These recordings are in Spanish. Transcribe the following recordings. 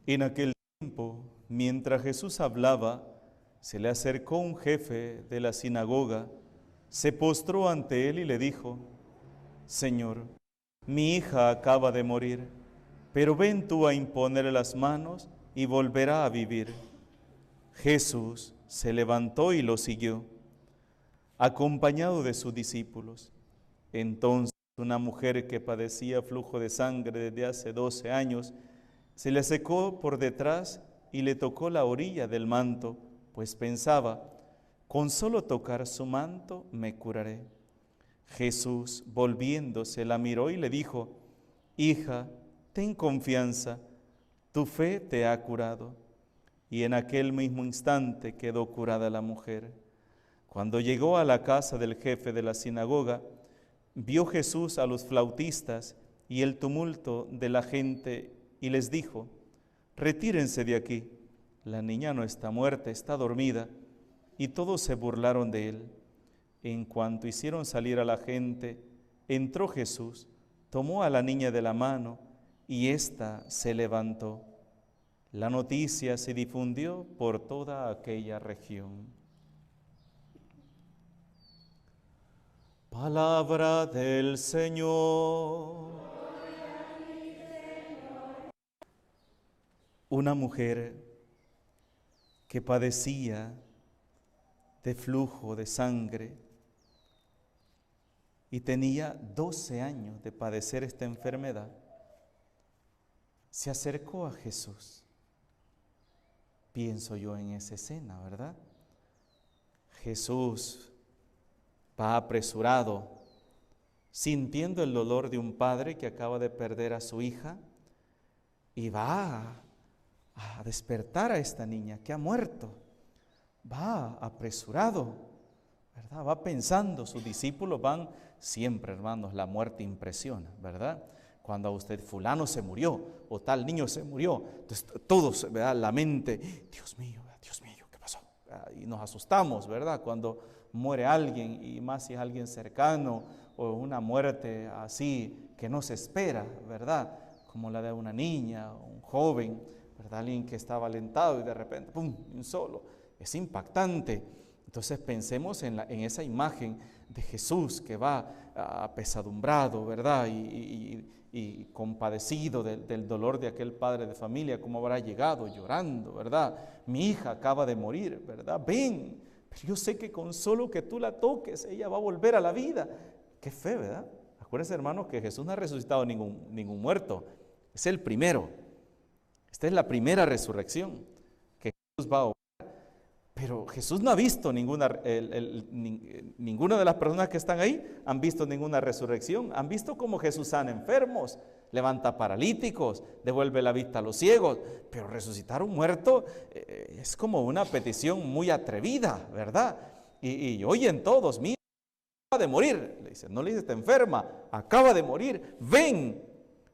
En aquel tiempo, mientras Jesús hablaba, se le acercó un jefe de la sinagoga, se postró ante él y le dijo: Señor, mi hija acaba de morir, pero ven tú a imponerle las manos y volverá a vivir. Jesús se levantó y lo siguió, acompañado de sus discípulos. Entonces una mujer que padecía flujo de sangre desde hace 12 años, se le secó por detrás y le tocó la orilla del manto, pues pensaba: con solo tocar su manto me curaré. Jesús, volviéndose, la miró y le dijo: Hija, ten confianza, tu fe te ha curado. Y en aquel mismo instante quedó curada la mujer. Cuando llegó a la casa del jefe de la sinagoga, vio Jesús a los flautistas y el tumulto de la gente y les dijo: Retírense de aquí, la niña no está muerta, está dormida. Y todos se burlaron de él. En cuanto hicieron salir a la gente, entró Jesús, tomó a la niña de la mano y ésta se levantó. La noticia se difundió por toda aquella región. Palabra del Señor. Una mujer que padecía de flujo de sangre y tenía 12 años de padecer esta enfermedad, se acercó a Jesús. Pienso yo en esa escena, ¿verdad? Jesús va apresurado, sintiendo el dolor de un padre que acaba de perder a su hija, y va a despertar a esta niña que ha muerto. Va apresurado, ¿verdad? Va pensando, sus discípulos van siempre, hermanos, la muerte impresiona, ¿verdad? Cuando a usted fulano se murió o tal niño se murió, entonces todos, ¿verdad? La mente, Dios mío, ¿qué pasó? Y nos asustamos, ¿verdad? Cuando muere alguien, y más si es alguien cercano o una muerte así que no se espera, ¿verdad? Como la de una niña, un joven, ¿verdad? Alguien que estaba alentado y de repente, ¡pum!, un solo. Es impactante. Entonces pensemos en esa imagen de Jesús que va apesadumbrado, ¿verdad? Y compadecido del dolor de aquel padre de familia, cómo habrá llegado llorando, ¿verdad? Mi hija acaba de morir, ¿verdad? Ven, pero yo sé que con solo que tú la toques, ella va a volver a la vida. Qué fe, ¿verdad? Acuérdense, hermanos, que Jesús no ha resucitado ningún muerto. Es el primero. Esta es la primera resurrección que Jesús va a orar. Pero Jesús no ha visto ninguna de las personas que están ahí han visto ninguna resurrección. Han visto cómo Jesús sana enfermos, levanta paralíticos, devuelve la vista a los ciegos. Pero resucitar un muerto es como una petición muy atrevida, ¿verdad? Y oyen todos: mira, acaba de morir. Le dice, no le dice está enferma, acaba de morir, ven,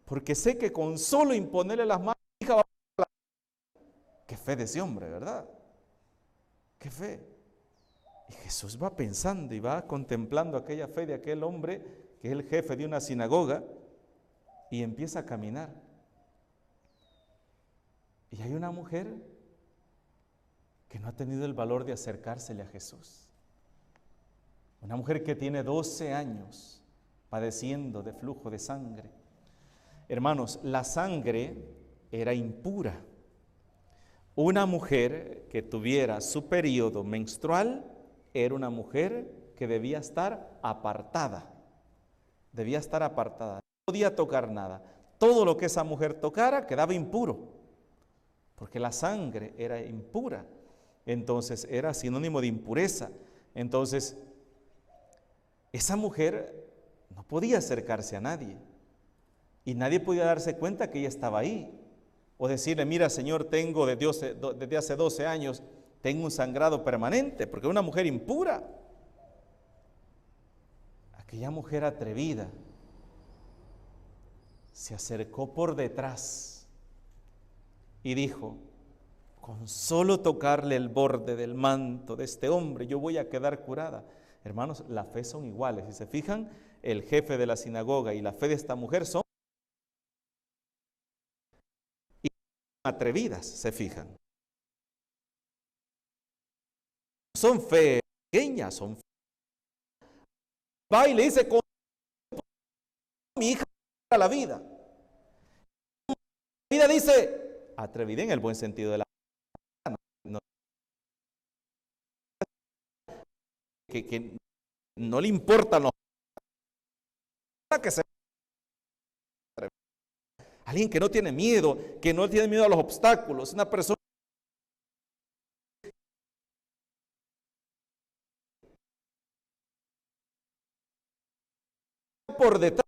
porque sé que con solo imponerle las manos, hija va a... Qué fe de ese hombre, ¿verdad? ¡Qué fe! Y Jesús va pensando y va contemplando aquella fe de aquel hombre que es el jefe de una sinagoga y empieza a caminar. Y hay una mujer que no ha tenido el valor de acercársele a Jesús. Una mujer que tiene 12 años padeciendo de flujo de sangre. Hermanos, la sangre era impura. Una mujer que tuviera su periodo menstrual era una mujer que debía estar apartada. Debía estar apartada. No podía tocar nada. Todo lo que esa mujer tocara quedaba impuro, porque la sangre era impura. Entonces era sinónimo de impureza. Entonces esa mujer no podía acercarse a nadie. Y nadie podía darse cuenta que ella estaba ahí. O decirle, mira, Señor, tengo desde hace 12 años, tengo un sangrado permanente, porque es una mujer impura. Aquella mujer atrevida se acercó por detrás y dijo, con solo tocarle el borde del manto de este hombre, yo voy a quedar curada. Hermanos, la fe son iguales. Si se fijan, el jefe de la sinagoga y la fe de esta mujer son atrevidas, se fijan. Son fe pequeñas, son fe. Va y le dice, con mi hija a la vida. La vida dice, atrevida en el buen sentido de la palabra, no, que no le importan los que se atreve. Alguien que no tiene miedo, que no tiene miedo a los obstáculos, una persona por detrás.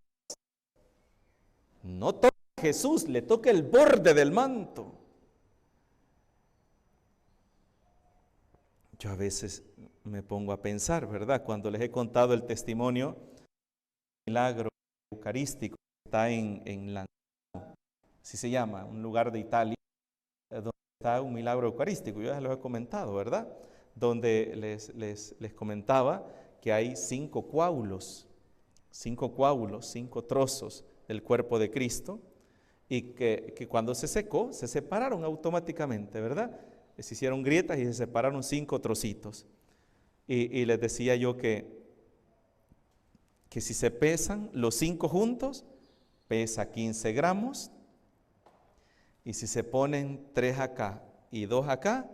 No toca a Jesús, le toca el borde del manto. Yo a veces me pongo a pensar, ¿verdad? Cuando les he contado el testimonio, el milagro eucarístico, está en Lanciano, así se llama, un lugar de Italia, donde está un milagro eucarístico. Yo ya les lo he comentado, ¿verdad? Donde les comentaba que hay 5 coágulos, 5 trozos del cuerpo de Cristo, y que cuando se secó, se separaron automáticamente, ¿verdad? Se hicieron grietas y se separaron 5 trocitos. Y les decía yo que si se pesan los 5 juntos, pesa 15 gramos, y si se ponen 3 acá y 2 acá,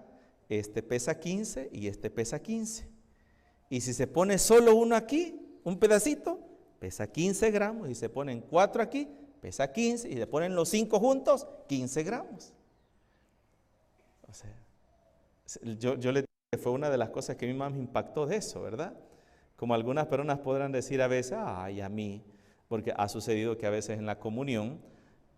este pesa 15 y este pesa 15. Y si se pone solo uno aquí, un pedacito, pesa 15 gramos, y se ponen 4 aquí, pesa 15, y se ponen los 5 juntos, 15 gramos. O sea, yo le digo que fue una de las cosas que a mí más me impactó de eso, ¿verdad? Como algunas personas podrán decir a veces, ay, a mí, porque ha sucedido que a veces en la comunión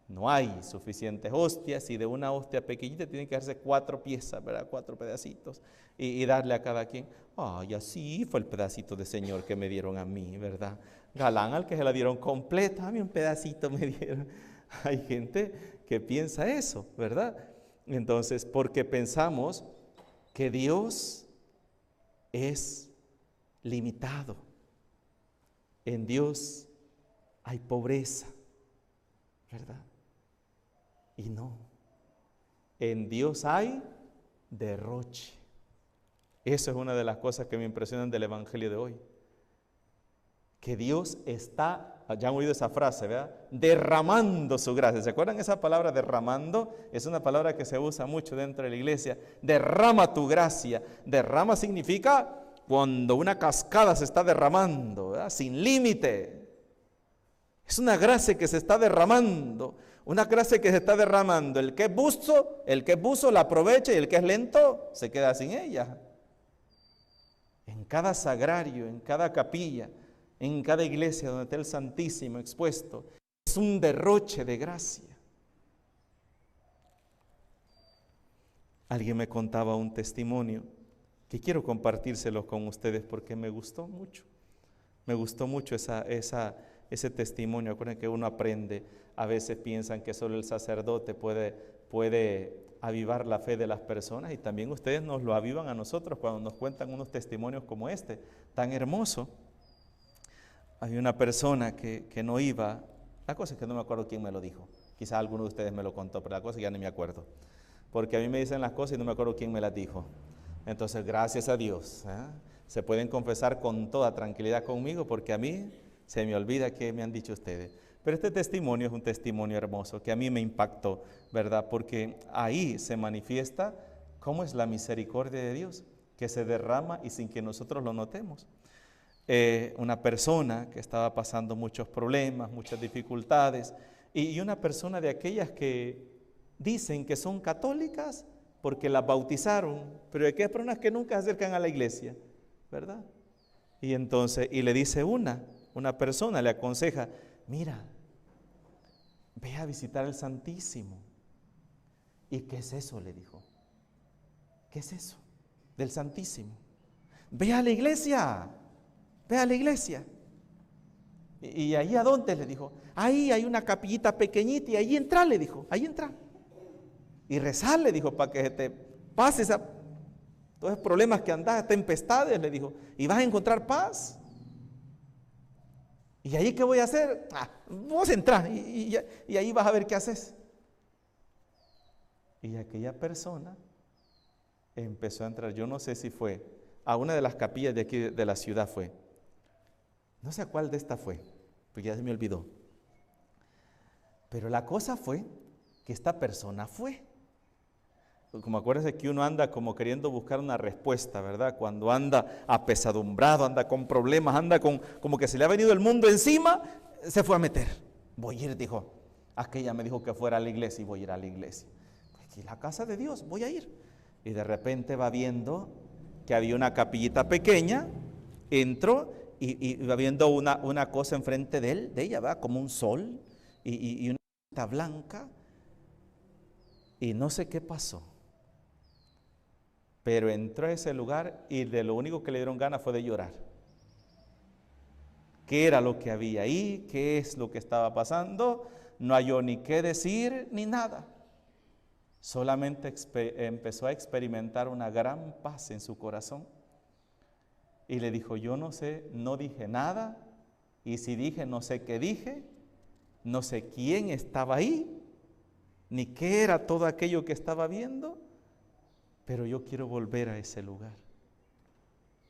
no hay suficientes hostias, y de una hostia pequeñita tienen que hacerse 4 piezas, ¿verdad? 4 pedacitos, y darle a cada quien. Ay, así fue el pedacito de Señor que me dieron a mí, ¿verdad? Galán al que se la dieron completa, a mí un pedacito me dieron. Hay gente que piensa eso, ¿verdad? Entonces, porque pensamos que Dios es limitado. En Dios hay pobreza, ¿verdad? Y no, en Dios hay derroche. Eso es una de las cosas que me impresionan del Evangelio de hoy. Que Dios está, ya han oído esa frase, ¿verdad? Derramando su gracia. ¿Se acuerdan esa palabra derramando? Es una palabra que se usa mucho dentro de la iglesia. Derrama tu gracia. Derrama significa cuando una cascada se está derramando, ¿verdad? Sin límite. Es una gracia que se está derramando. Una gracia que se está derramando. El que es buzo la aprovecha, y el que es lento se queda sin ella. En cada sagrario, en cada capilla, en cada iglesia donde está el Santísimo expuesto, es un derroche de gracia. Alguien me contaba un testimonio que quiero compartírselo con ustedes porque me gustó mucho. Me gustó mucho ese testimonio. Acuérdense que uno aprende, a veces piensan que solo el sacerdote puede avivar la fe de las personas, y también ustedes nos lo avivan a nosotros cuando nos cuentan unos testimonios como este, tan hermoso. Hay una persona que no iba, la cosa es que no me acuerdo quién me lo dijo, quizás alguno de ustedes me lo contó, pero la cosa es que ya no me acuerdo, porque a mí me dicen las cosas y no me acuerdo quién me las dijo. Entonces, gracias a Dios, se pueden confesar con toda tranquilidad conmigo, porque a mí se me olvida qué me han dicho ustedes. Pero este testimonio es un testimonio hermoso que a mí me impactó, ¿verdad? Porque ahí se manifiesta cómo es la misericordia de Dios, que se derrama y sin que nosotros lo notemos. Una persona que estaba pasando muchos problemas, muchas dificultades, y una persona de aquellas que dicen que son católicas porque las bautizaron, pero de aquellas personas que nunca se acercan a la iglesia, ¿verdad? Y entonces, y le dice una persona, le aconseja, mira, ve a visitar el Santísimo. ¿Y qué es eso?, le dijo. ¿Qué es eso del Santísimo? Ve a la iglesia. Ve a la iglesia. ¿Y ahí a dónde?, le dijo. Ahí hay una capillita pequeñita y ahí entra, le dijo. Ahí entra. Y rezar, le dijo, para que te pases todos esos problemas que andas, tempestades, le dijo. Y vas a encontrar paz. ¿Y ahí qué voy a hacer? Vos entrás y ahí vas a ver qué haces. Y aquella persona empezó a entrar, yo no sé si fue a una de las capillas de aquí de la ciudad fue, no sé a cuál de esta fue, porque ya se me olvidó. Pero la cosa fue que esta persona fue. Como acuérdense que uno anda como queriendo buscar una respuesta, ¿verdad? Cuando anda apesadumbrado, anda con problemas, anda como que se le ha venido el mundo encima, se fue a meter. Voy a ir, dijo. Aquella me dijo que fuera a la iglesia y voy a ir a la iglesia. Aquí la casa de Dios, voy a ir. Y de repente va viendo que había una capillita pequeña, entró y va viendo una cosa enfrente de ella, ¿verdad? Como un sol y una cinta blanca. Y no sé qué pasó. Pero entró a ese lugar y de lo único que le dieron ganas fue de llorar. ¿Qué era lo que había ahí? ¿Qué es lo que estaba pasando? No halló ni qué decir ni nada. Solamente empezó a experimentar una gran paz en su corazón. Y le dijo, yo no sé, no dije nada. Y si dije, no sé qué dije. No sé quién estaba ahí. Ni qué era todo aquello que estaba viendo. Pero yo quiero volver a ese lugar.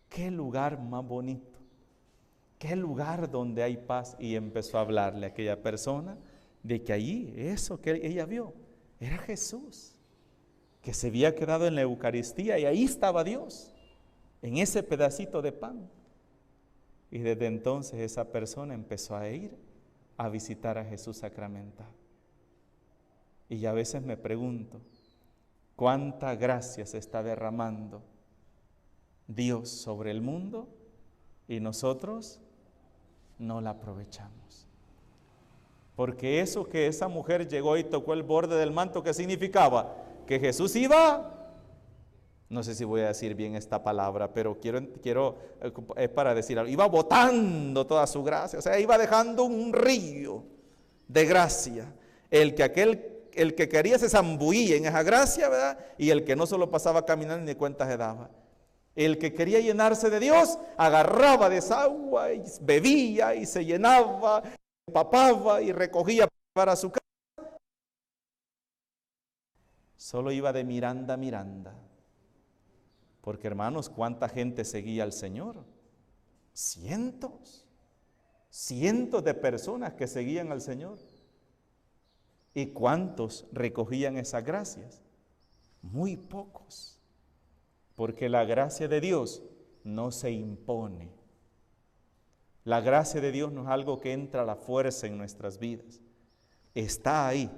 Qué lugar más bonito. Qué lugar donde hay paz. Y empezó a hablarle a aquella persona de que allí, eso que ella vio, era Jesús, que se había quedado en la Eucaristía y ahí estaba Dios, en ese pedacito de pan. Y desde entonces esa persona empezó a ir a visitar a Jesús sacramentado. Y a veces me pregunto, ¿cuánta gracia se está derramando Dios sobre el mundo y nosotros no la aprovechamos? Porque eso que esa mujer llegó y tocó el borde del manto, ¿qué significaba? Que Jesús iba, no sé si voy a decir bien esta palabra, pero quiero para decir algo, iba botando toda su gracia, o sea, iba dejando un río de gracia. El que quería se zambullía en esa gracia, ¿verdad? Y el que no solo pasaba caminando ni cuenta se daba. El que quería llenarse de Dios, agarraba de esa agua y bebía y se llenaba, empapaba y recogía para su casa. Solo iba de Miranda a Miranda. Porque hermanos, ¿cuánta gente seguía al Señor? Cientos de personas que seguían al Señor. ¿Y cuántos recogían esas gracias? Muy pocos. Porque la gracia de Dios no se impone. La gracia de Dios no es algo que entra a la fuerza en nuestras vidas. Está ahí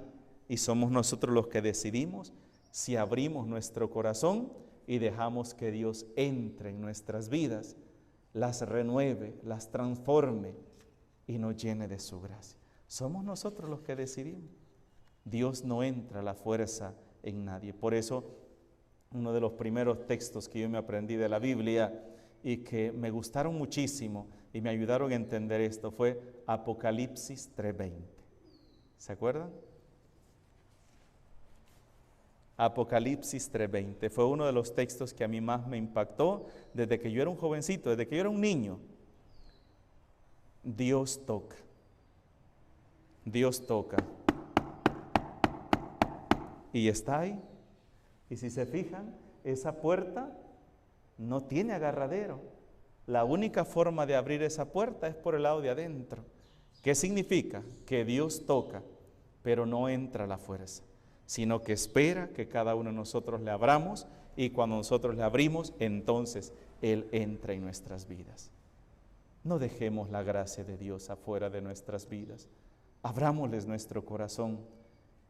y somos nosotros los que decidimos si abrimos nuestro corazón y dejamos que Dios entre en nuestras vidas, las renueve, las transforme y nos llene de su gracia. Somos nosotros los que decidimos. Dios no entra a la fuerza en nadie. Por eso, uno de los primeros textos que yo me aprendí de la Biblia y que me gustaron muchísimo y me ayudaron a entender esto fue Apocalipsis 3:20. ¿Se acuerdan? Apocalipsis 3:20 fue uno de los textos que a mí más me impactó desde que yo era un jovencito, desde que yo era un niño. Dios toca. Dios toca. Y está ahí. Y si se fijan, esa puerta no tiene agarradero. La única forma de abrir esa puerta es por el lado de adentro. ¿Qué significa? Que Dios toca, pero no entra a la fuerza, sino que espera que cada uno de nosotros le abramos, y cuando nosotros le abrimos, entonces Él entra en nuestras vidas. No dejemos la gracia de Dios afuera de nuestras vidas. Abrámosles nuestro corazón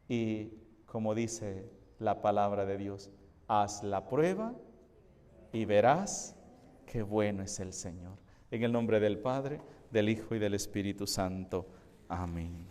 y, como dice la palabra de Dios, haz la prueba y verás qué bueno es el Señor. En el nombre del Padre, del Hijo y del Espíritu Santo. Amén.